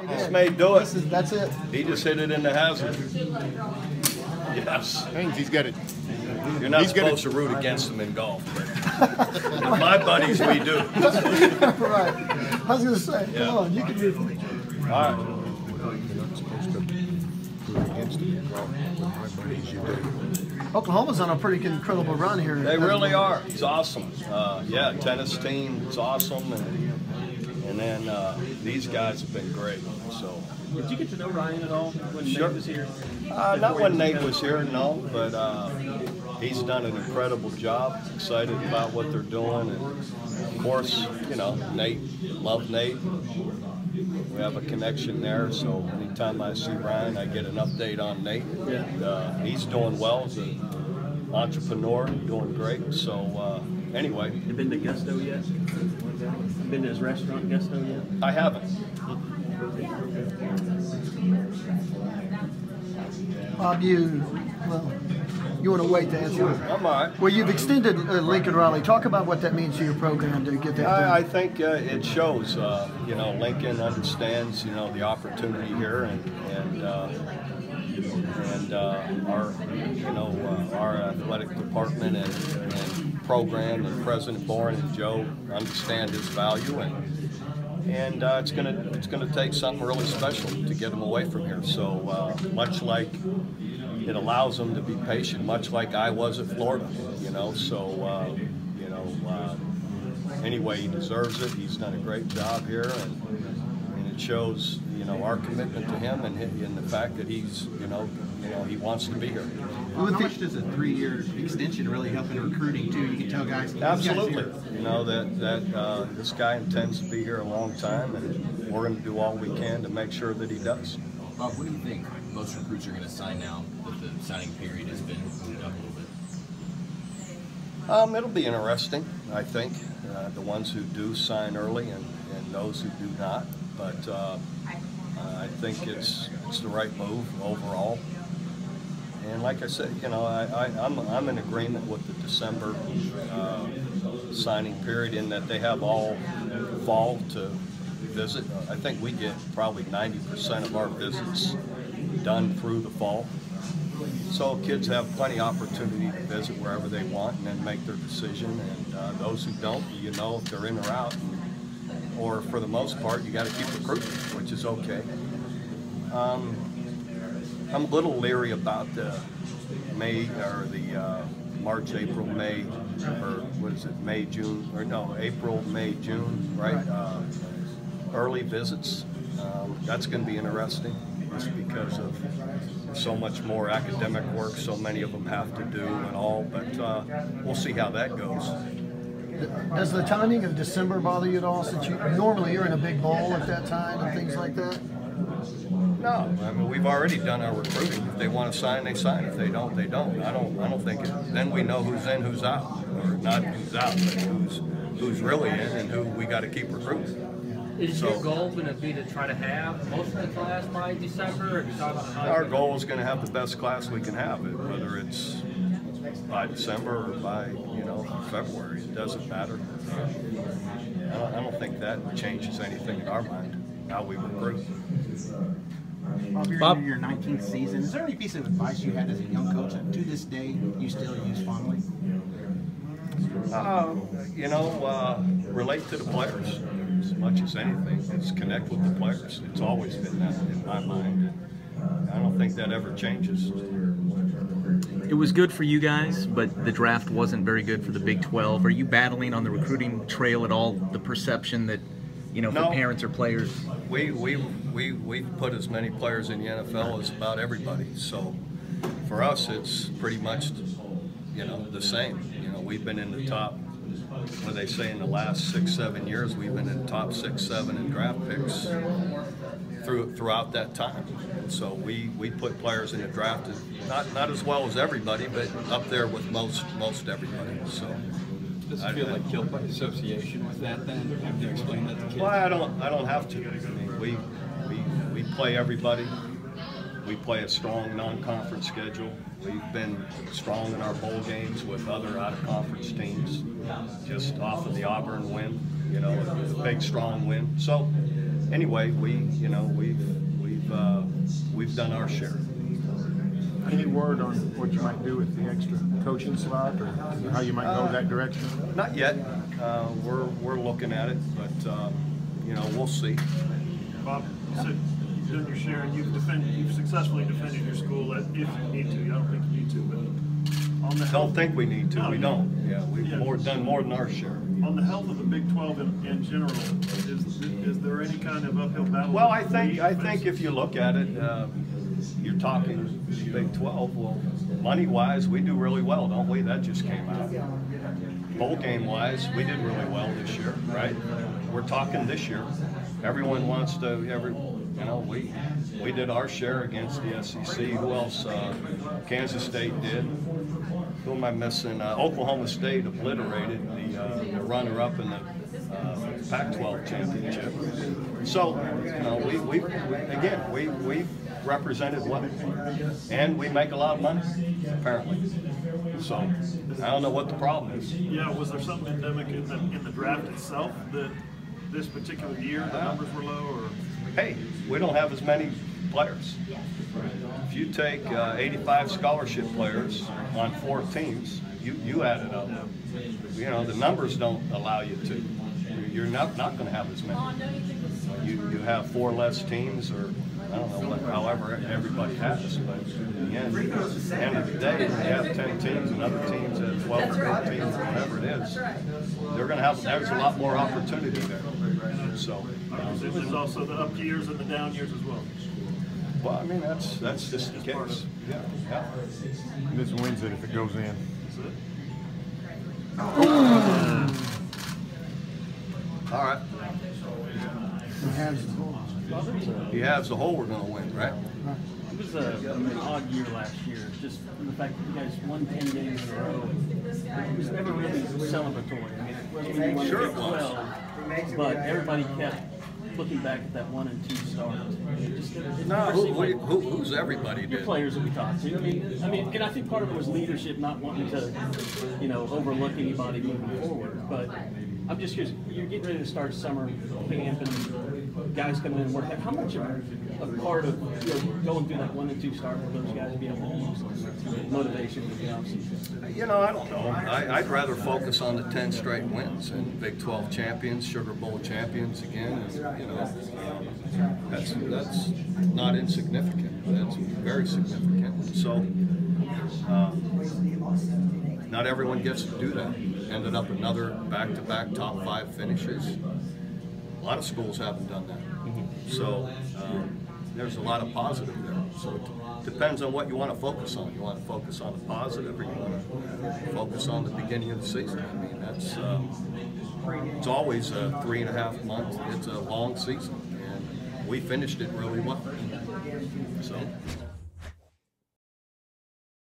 This may do it. That's it. He just hit it in the hazard. Yes. Haynes, he's got it. You're not supposed to root against him in golf, but my buddies, we do. Right. I was going to say, Yeah. come on, you can root for me. All right. You're not supposed to root against him in golf, but my buddies, you do. Oklahoma's on a pretty incredible run here. They really are. It's awesome. Yeah, tennis team, it's awesome. And then these guys have been great. So. Did you get to know Ryan at all when Sure. Nate was here? Not when Nate was here, no, but he's done an incredible job. Excited about what they're doing, and of course, you know, Nate, love Nate. We have a connection there, so anytime I see Ryan, I get an update on Nate. And, he's doing well as an entrepreneur, doing great. So anyway, You been to Gusto yet? Been to his restaurant, Gusto yet? I haven't. Bob, you want to wait to answer it? I'm all right. Well, you've extended Lincoln Riley. Talk about what that means to your program to get that done. I think it shows. You know, Lincoln understands, you know, the opportunity here, and our, you know, our athletic department and program and President Boren and Joe understand his value, and it's gonna take something really special to get them away from here. So much like it allows them to be patient, much like I was at Florida, you know. So you know, anyway, he deserves it. He's done a great job here, and it shows, you know, our commitment to him and the fact that he's, you know, he wants to be here. How much does a 3-year extension really help in recruiting too? You can tell guys. Absolutely. You know that this guy intends to be here a long time, and we're going to do all we can to make sure that he does. Bob, what do you think most recruits are going to sign now that the signing period has been moved up a little bit? It'll be interesting, I think. The ones who do sign early and those who do not. But I think it's the right move overall. And like I said, you know, I'm in agreement with the December signing period in that they have all fall to visit. I think we get probably 90% of our visits done through the fall. So kids have plenty of opportunity to visit wherever they want and then make their decision. And those who don't, you know, if they're in or out, or for the most part, you got to keep recruiting, which is okay. I'm a little leery about the May or the March, April, May, or what is it, May, June, or no, April, May, June, right? Early visits. That's going to be interesting just because of so much more academic work, so many of them have to do and all, but we'll see how that goes. Does the timing of December bother you at all, since normally you're in a big bowl at that time and things like that? No, I mean, we've already done our recruiting. If they want to sign, they sign. If they don't, they don't. I don't think it. Then we know who's in, who's out, or not who's out, but who's really in and who we got to keep recruiting. Is your goal going to be to try to have most of the class by December? Or you talking about Our goal is going to have the best class we can have, whether it's by December or by, you know, February. It doesn't matter. I don't think that changes anything in our mind, how we recruit. Bob, you're in your 19th season. Is there any piece of advice you had as a young coach that to this day you still use fondly? You know, relate to the players as much as anything. It's connect with the players. It's always been that in my mind. And I don't think that ever changes. It was good for you guys, but the draft wasn't very good for the Big 12. Are you battling on the recruiting trail at all, the perception that, you know, for No. parents or players? We've put as many players in the NFL as about everybody. So for us, it's pretty much, you know, the same. You know, we've been in the top, what they say, in the last 6-7 years, we've been in the top 6-7 in draft picks throughout that time. So we put players in the draft, not as well as everybody, but up there with most everybody. So. Does it feel like guilt by association with that then? Have to explain that to kids? Well, I don't have to. I mean, we play everybody. We play a strong non-conference schedule. We've been strong in our bowl games with other out-of-conference teams, just off of the Auburn win, you know, a big, strong win. So anyway, we've done our share. Any word on what you might do with the extra coaching slot, or how you might go that direction? Not yet. We're looking at it, but we'll see. Bob, you said you've done your share and you've successfully defended your school if you need to. I don't think you need to, but on the Don't think we need to. No, we don't. Yeah, we've done more than our share. On the health of the Big 12 in general, is there any kind of uphill battle? Well, I think if you look at it, you're talking Big 12. Well, money-wise, we do really well, don't we? That just came out. Bowl game-wise, we did really well this year, right? We're talking this year. Everyone wants to. We did our share against the SEC. Who else? Kansas State did. Who am I missing? Oklahoma State obliterated the runner-up in the Pac-12 championship. So, we represented well, and we make a lot of money, apparently. So, I don't know what the problem is. Yeah, was there something endemic in the draft itself that this particular year the numbers were low, or? Hey, we don't have as many players. If you take 85 scholarship players on 4 teams, you add it up. The numbers don't allow you to. You're not going to have as many. You have 4 less teams, or I don't know, however everybody has. But in the end of the day, when you have 10 teams and other teams have 12 or 13 or whatever it is, they're going to have. There's a lot more opportunity there. So. There's also the up years and the down years as well. Well, I mean, that's just the case. Yeah. And this wins it if it goes in. All right. He has the whole we're going to win, right? It was an odd year last year, just from the fact that you guys won 10 games in a row. It was never really celebratory. I mean, it wasn't really one Sure of 12, but everybody kept looking back at that 1 and 2 start. Who's everybody Your did? players that we talked to. I mean, and I think part of it was leadership, not wanting to, overlook anybody moving forward. But I'm just curious, you're getting ready to start summer camp and guys coming in and work. How much of a part of going through that 1 and 2 start for those guys to be able to use motivation for the offseason? I don't know. I'd rather focus on the 10 straight wins and Big 12 champions, Sugar Bowl champions again. And, that's not insignificant. That's very significant. So not everyone gets to do that. Ended up another back-to-back top 5 finishes. A lot of schools haven't done that. So there's a lot of positive there. So it depends on what you want to focus on. You want to focus on the positive, or you want to focus on the beginning of the season. I mean, that's it's always a 3.5 month. It's a long season, and we finished it really well. So.